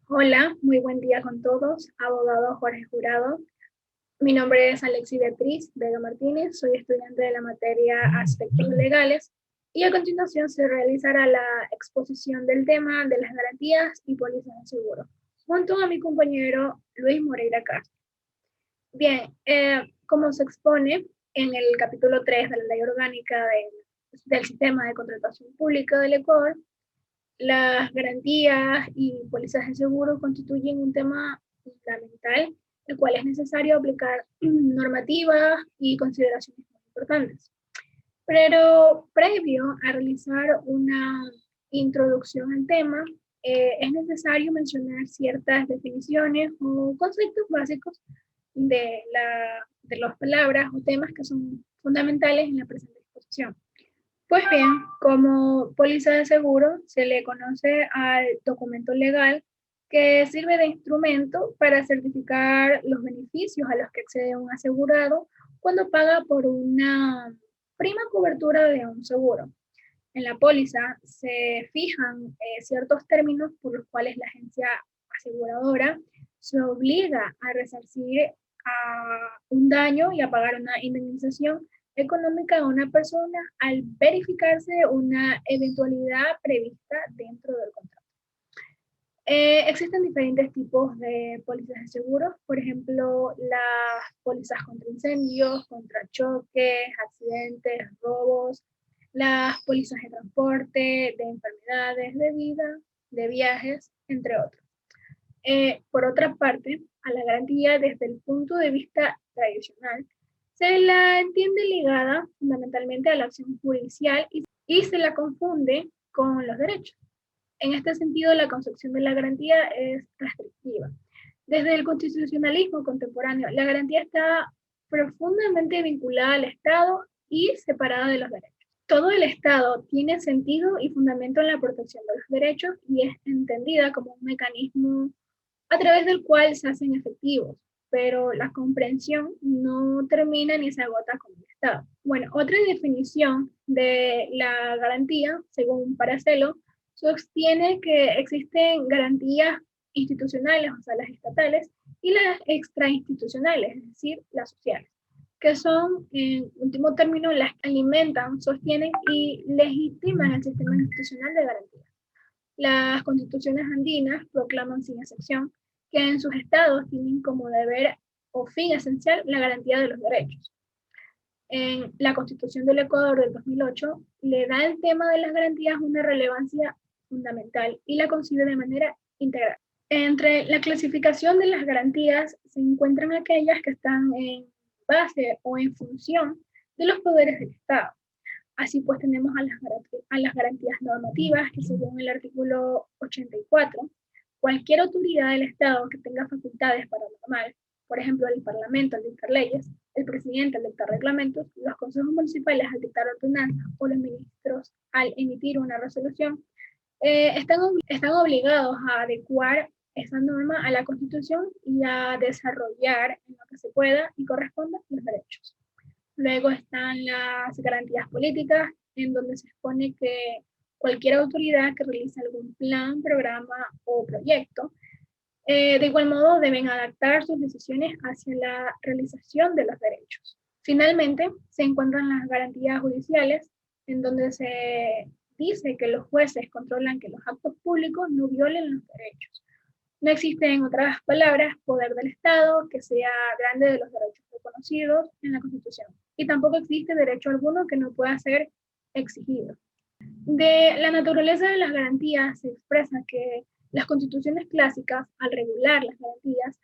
Hola, muy buen día con todos. Abogado Jorge Jurado. Mi nombre es Alexi Beatriz Vega Martínez, soy estudiante de la materia Aspectos Legales y a continuación se realizará la exposición del tema de las garantías y pólizas de seguro, junto a mi compañero Luis Moreira Castro. Bien, como se expone en el capítulo 3 de la Ley Orgánica del Sistema de Contratación Pública del Ecuador, las garantías y pólizas de seguro constituyen un tema fundamental, el cual es necesario aplicar normativas y consideraciones muy importantes. Pero previo a realizar una introducción al tema, es necesario mencionar ciertas definiciones o conceptos básicos de las palabras o temas que son fundamentales en la presente exposición. Pues bien, como póliza de seguro se le conoce al documento legal que sirve de instrumento para certificar los beneficios a los que accede un asegurado cuando paga por una prima cobertura de un seguro. En la póliza se fijan ciertos términos por los cuales la agencia aseguradora se obliga a resarcir a un daño y a pagar una indemnización económica a una persona al verificarse una eventualidad prevista dentro del contrato. Existen diferentes tipos de pólizas de seguros, por ejemplo, las pólizas contra incendios, contra choques, accidentes, robos, las pólizas de transporte, de enfermedades, de vida, de viajes, entre otros. Por otra parte, a la garantía desde el punto de vista tradicional, se la entiende ligada fundamentalmente a la acción judicial y se la confunde con los derechos. En este sentido, la concepción de la garantía es restrictiva. Desde el constitucionalismo contemporáneo, la garantía está profundamente vinculada al Estado y separada de los derechos. Todo el Estado tiene sentido y fundamento en la protección de los derechos y es entendida como un mecanismo a través del cual se hacen efectivos, pero la comprensión no termina ni se agota con el Estado. Bueno, otra definición de la garantía, según Paracelo, sostiene que existen garantías institucionales, o sea, las estatales, y las extrainstitucionales, es decir, las sociales, que son, en último término, las que alimentan, sostienen y legitiman el sistema institucional de garantía. Las constituciones andinas proclaman sin excepción que en sus estados tienen como deber o fin esencial la garantía de los derechos. En la Constitución del Ecuador del 2008 le da el tema de las garantías una relevancia fundamental y la concibe de manera integral. Entre la clasificación de las garantías se encuentran aquellas que están en base o en función de los poderes del Estado. Así pues tenemos a las garantías normativas que según el artículo 84, cualquier autoridad del Estado que tenga facultades para normar, por ejemplo el Parlamento al dictar leyes, el presidente al dictar reglamentos, los consejos municipales al dictar ordenanzas o los ministros al emitir una resolución, están obligados a adecuar esa norma a la Constitución y a desarrollar en lo que se pueda y corresponda los derechos. Luego están las garantías políticas, en donde se expone que cualquier autoridad que realice algún plan, programa o proyecto, de igual modo deben adaptar sus decisiones hacia la realización de los derechos. Finalmente, se encuentran las garantías judiciales, en donde se dice que los jueces controlan que los actos públicos no violen los derechos. No existe, en otras palabras, poder del Estado que sea grande de los derechos reconocidos en la Constitución. Y tampoco existe derecho alguno que no pueda ser exigido. De la naturaleza de las garantías se expresa que las constituciones clásicas, al regular las garantías,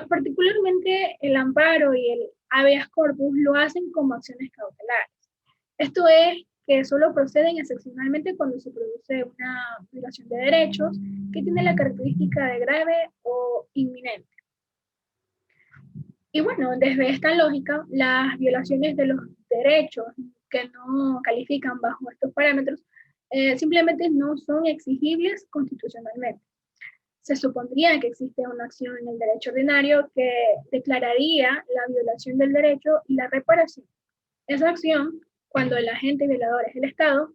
particularmente el amparo y el habeas corpus, lo hacen como acciones cautelares. Esto es que solo proceden excepcionalmente cuando se produce una violación de derechos que tiene la característica de grave o inminente. Y bueno, desde esta lógica, las violaciones de los derechos que no califican bajo estos parámetros simplemente no son exigibles constitucionalmente. Se supondría que existe una acción en el derecho ordinario que declararía la violación del derecho y la reparación. Esa acción, cuando el agente violador es el Estado,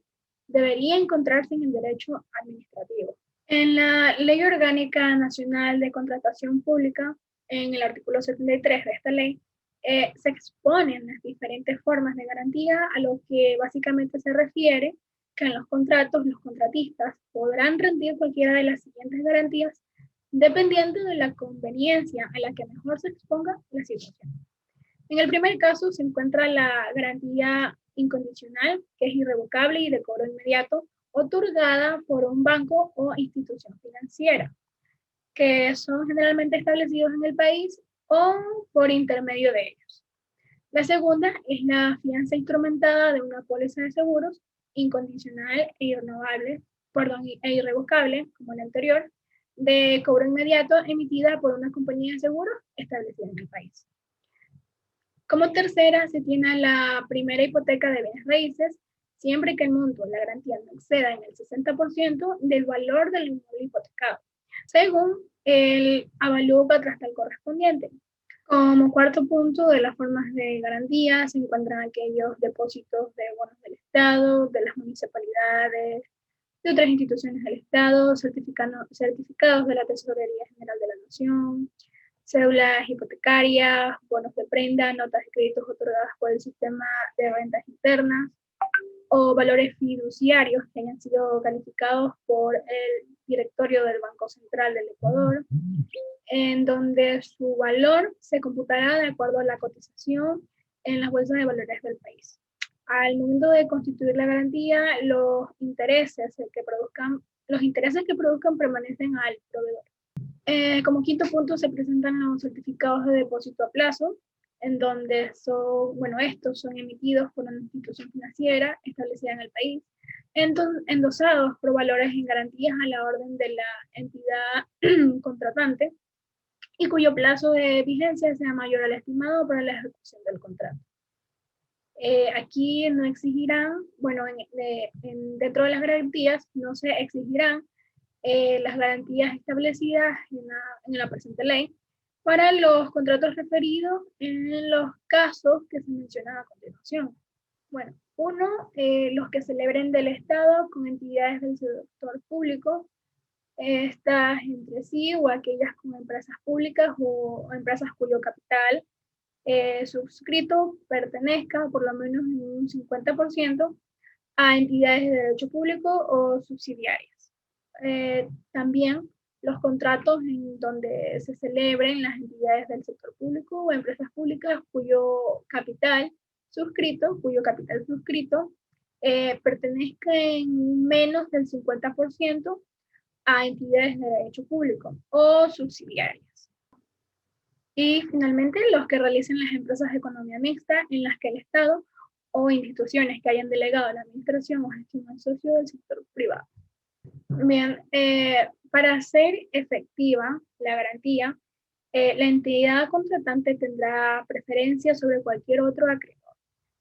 debería encontrarse en el derecho administrativo. En la Ley Orgánica Nacional de Contratación Pública, en el artículo 73 de esta ley, se exponen las diferentes formas de garantía, a lo que básicamente se refiere que en los contratos los contratistas podrán rendir cualquiera de las siguientes garantías dependiendo de la conveniencia a la que mejor se exponga la situación. En el primer caso se encuentra la garantía incondicional, que es irrevocable y de cobro inmediato, otorgada por un banco o institución financiera, que son generalmente establecidos en el país o por intermedio de ellos. La segunda es la fianza instrumentada de una póliza de seguros incondicional e irrenovable, e irrevocable, como la anterior, de cobro inmediato emitida por una compañía de seguros establecida en el país. Como tercera, se tiene la primera hipoteca de bienes raíces, siempre que el monto de la garantía no exceda en el 60% del valor del inmueble hipotecado, según el avalúo catastral correspondiente. Como cuarto punto de las formas de garantía se encuentran aquellos depósitos de bonos del Estado, de las municipalidades, de otras instituciones del Estado, certificados de la Tesorería General de la Nación, cédulas hipotecarias, bonos de prenda, notas de créditos otorgadas por el sistema de rentas internas o valores fiduciarios que hayan sido calificados por el directorio del Banco Central del Ecuador, en donde su valor se computará de acuerdo a la cotización en las bolsas de valores del país. Al momento de constituir la garantía, los intereses que produzcan permanecen al proveedor. Como quinto punto se presentan los certificados de depósito a plazo, en donde estos son emitidos por una institución financiera establecida en el país, endosados por valores en garantías a la orden de la entidad contratante y cuyo plazo de vigencia sea mayor al estimado para la ejecución del contrato. Aquí no exigirán, dentro de las garantías no se exigirán las garantías establecidas en la presente ley para los contratos referidos en los casos que se mencionan a continuación. Bueno, uno, los que celebren del Estado con entidades del sector público, estas entre sí o aquellas con empresas públicas o empresas cuyo capital suscrito pertenezca por lo menos en un 50% a entidades de derecho público o subsidiarias. También los contratos en donde se celebren las entidades del sector público o empresas públicas cuyo capital suscrito pertenezca en menos del 50% a entidades de derecho público o subsidiarias. Y finalmente, los que realicen las empresas de economía mixta en las que el Estado o instituciones que hayan delegado la administración o gestión al socio del sector privado. Bien, para ser efectiva la garantía, la entidad contratante tendrá preferencia sobre cualquier otro acreedor,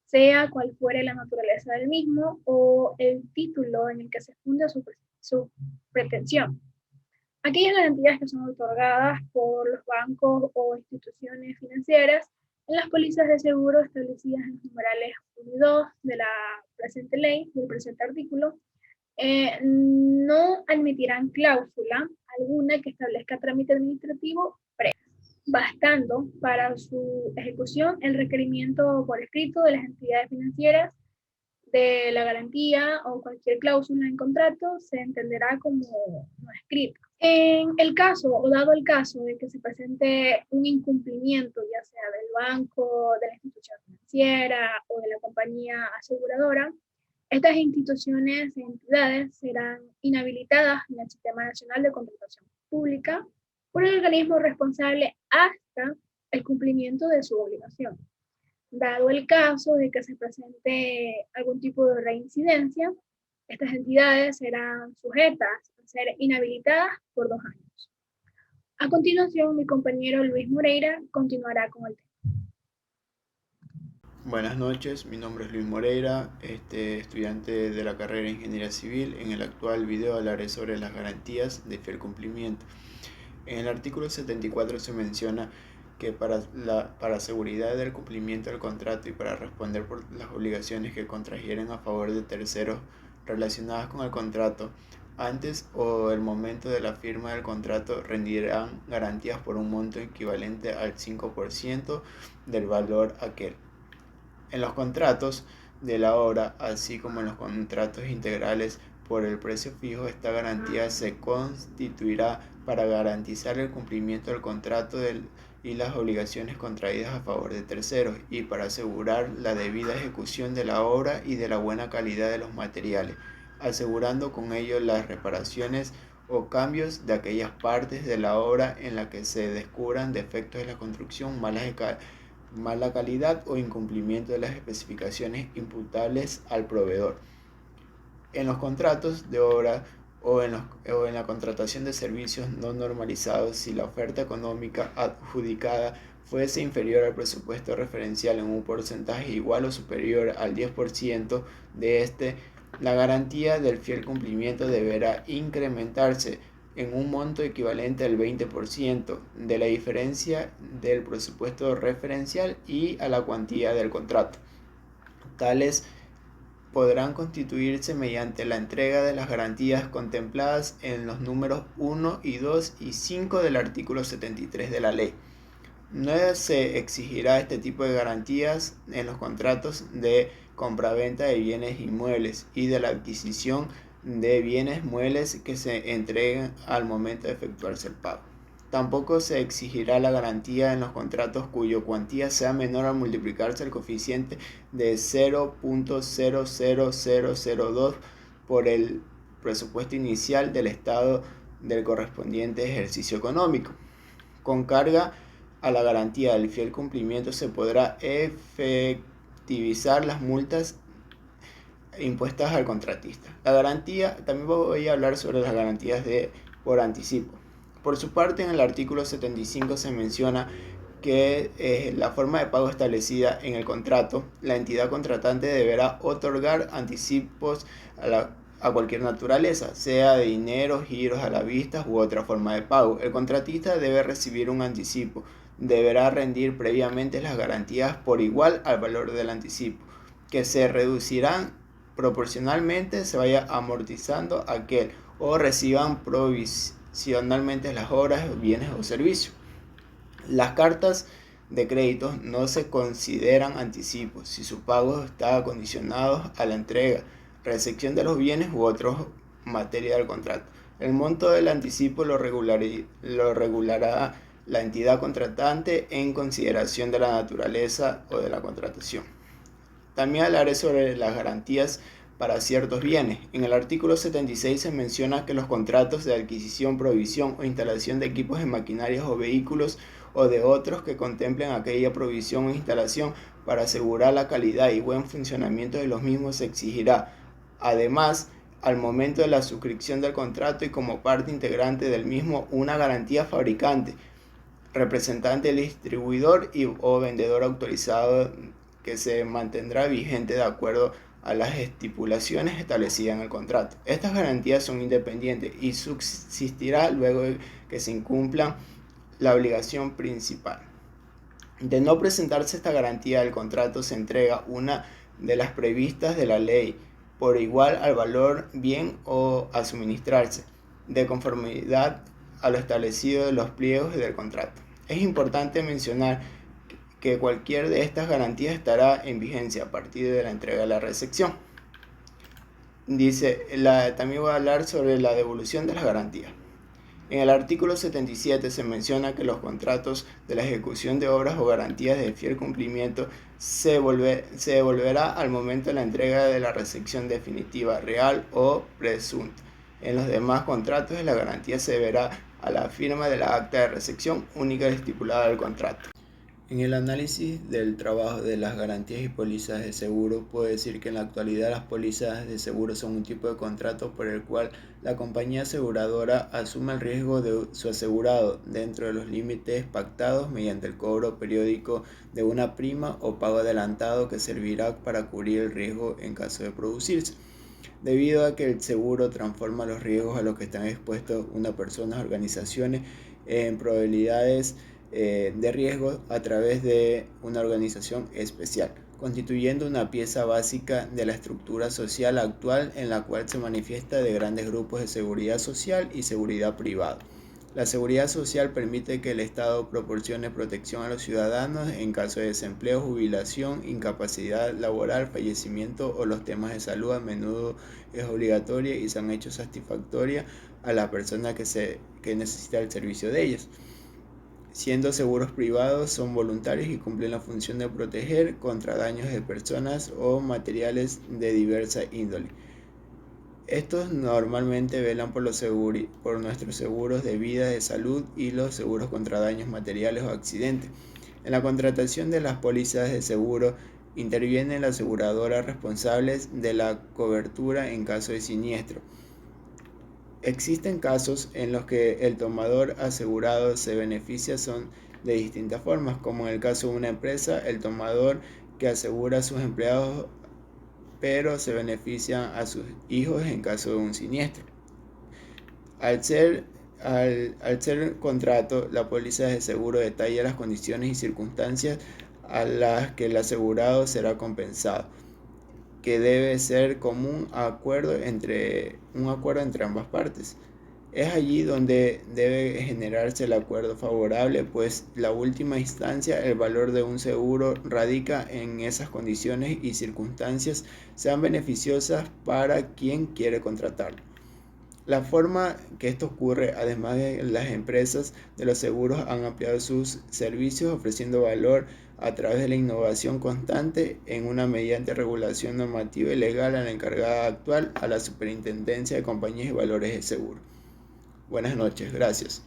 sea cual fuere la naturaleza del mismo o el título en el que se funda su pretensión. Aquellas garantías que son otorgadas por los bancos o instituciones financieras en las pólizas de seguro establecidas en los numerales 1 y 2 de la presente ley, del presente artículo, no admitirán cláusula alguna que establezca trámite administrativo previo, bastando para su ejecución el requerimiento por escrito de las entidades financieras de la garantía o cualquier cláusula en contrato se entenderá como no escrita. En el caso, o dado el caso de que se presente un incumplimiento, ya sea del banco, de la institución financiera o de la compañía aseguradora, estas instituciones e entidades serán inhabilitadas en el Sistema Nacional de Contratación Pública por el organismo responsable hasta el cumplimiento de su obligación. Dado el caso de que se presente algún tipo de reincidencia, estas entidades serán sujetas a ser inhabilitadas por 2 años. A continuación, mi compañero Luis Moreira continuará con el tema. Buenas noches, mi nombre es Luis Moreira, estudiante de la carrera de Ingeniería Civil. En el actual video hablaré sobre las garantías de fiel cumplimiento. En el artículo 74 se menciona que para seguridad del cumplimiento del contrato y para responder por las obligaciones que contrajeren a favor de terceros relacionadas con el contrato, antes o el momento de la firma del contrato rendirán garantías por un monto equivalente al 5% del valor aquel. En los contratos de la obra, así como en los contratos integrales por el precio fijo, esta garantía se constituirá para garantizar el cumplimiento del contrato y las obligaciones contraídas a favor de terceros y para asegurar la debida ejecución de la obra y de la buena calidad de los materiales, asegurando con ello las reparaciones o cambios de aquellas partes de la obra en la que se descubran defectos de la construcción, mala calidad o incumplimiento de las especificaciones imputables al proveedor. En los contratos de obra o en la contratación de servicios no normalizados, si la oferta económica adjudicada fuese inferior al presupuesto referencial en un porcentaje igual o superior al 10% de este, la garantía del fiel cumplimiento deberá incrementarse en un monto equivalente al 20% de la diferencia del presupuesto referencial y a la cuantía del contrato. Tales podrán constituirse mediante la entrega de las garantías contempladas en los números 1 y 2 y 5 del artículo 73 de la ley. No se exigirá este tipo de garantías en los contratos de compraventa de bienes inmuebles y de la adquisición de bienes muebles que se entreguen al momento de efectuarse el pago. Tampoco se exigirá la garantía en los contratos cuya cuantía sea menor al multiplicarse el coeficiente de 0.00002 por el presupuesto inicial del Estado del correspondiente ejercicio económico. Con carga a la garantía del fiel cumplimiento se podrá efectivizar las multas impuestas al contratista. La garantía, también voy a hablar sobre las garantías por anticipo. Por su parte, en el artículo 75 se menciona que la forma de pago establecida en el contrato, la entidad contratante deberá otorgar anticipos a cualquier naturaleza, sea de dinero, giros a la vista u otra forma de pago. El contratista debe recibir un anticipo, deberá rendir previamente las garantías por igual al valor del anticipo, que se reducirán proporcionalmente se vaya amortizando aquel o reciban provisionalmente las obras, bienes o servicios. Las cartas de crédito no se consideran anticipos si su pago está condicionado a la entrega, recepción de los bienes u otros materia del contrato. El monto del anticipo lo regulará la entidad contratante en consideración de la naturaleza o de la contratación. También hablaré sobre las garantías para ciertos bienes. En el artículo 76 se menciona que los contratos de adquisición, provisión o instalación de equipos de maquinarias o vehículos o de otros que contemplen aquella provisión o instalación para asegurar la calidad y buen funcionamiento de los mismos se exigirá, además, al momento de la suscripción del contrato y como parte integrante del mismo, una garantía fabricante, representante del distribuidor o vendedor autorizado que se mantendrá vigente de acuerdo a las estipulaciones establecidas en el contrato. Estas garantías son independientes y subsistirá luego de que se incumpla la obligación principal. De no presentarse esta garantía del contrato se entrega una de las previstas de la ley por igual al valor bien o a suministrarse, de conformidad a lo establecido en los pliegos del contrato. Es importante mencionar que cualquier de estas garantías estará en vigencia a partir de la entrega de la recepción. También voy a hablar sobre la devolución de las garantías. En el artículo 77 se menciona que los contratos de la ejecución de obras o garantías de fiel cumplimiento se devolverá al momento de la entrega de la recepción definitiva, real o presunta. En los demás contratos la garantía se deberá a la firma de la acta de recepción única estipulada del contrato. En el análisis del trabajo de las garantías y pólizas de seguro, puedo decir que en la actualidad las pólizas de seguro son un tipo de contrato por el cual la compañía aseguradora asume el riesgo de su asegurado dentro de los límites pactados mediante el cobro periódico de una prima o pago adelantado que servirá para cubrir el riesgo en caso de producirse. Debido a que el seguro transforma los riesgos a los que están expuestos una persona o organizaciones en probabilidades de riesgo a través de una organización especial. constituyendo una pieza básica de la estructura social actual en la cual se manifiesta de grandes grupos de seguridad social y seguridad privada. La seguridad social permite que el Estado proporcione protección a los ciudadanos en caso de desempleo, jubilación, incapacidad laboral, fallecimiento o los temas de salud. A menudo es obligatoria y se han hecho satisfactoria a la persona que necesita el servicio de ellas. Siendo seguros privados, son voluntarios y cumplen la función de proteger contra daños de personas o materiales de diversa índole. Estos normalmente velan por nuestros seguros de vida, de salud y los seguros contra daños materiales o accidentes. En la contratación de las pólizas de seguro intervienen las aseguradoras responsables de la cobertura en caso de siniestro. Existen casos en los que el tomador asegurado se beneficia son de distintas formas, como en el caso de una empresa, el tomador que asegura a sus empleados pero se benefician a sus hijos en caso de un siniestro. Al ser contrato, la póliza de seguro detalla las condiciones y circunstancias a las que el asegurado será compensado, que debe ser un acuerdo entre ambas partes. Es allí donde debe generarse el acuerdo favorable, pues la última instancia, el valor de un seguro radica en esas condiciones y circunstancias sean beneficiosas para quien quiere contratarlo. La forma que esto ocurre, además de las empresas de los seguros han ampliado sus servicios ofreciendo valor a través de la innovación constante en una mediante regulación normativa y legal a la encargada actual a la Superintendencia de Compañías y Valores de Seguro. Buenas noches, gracias.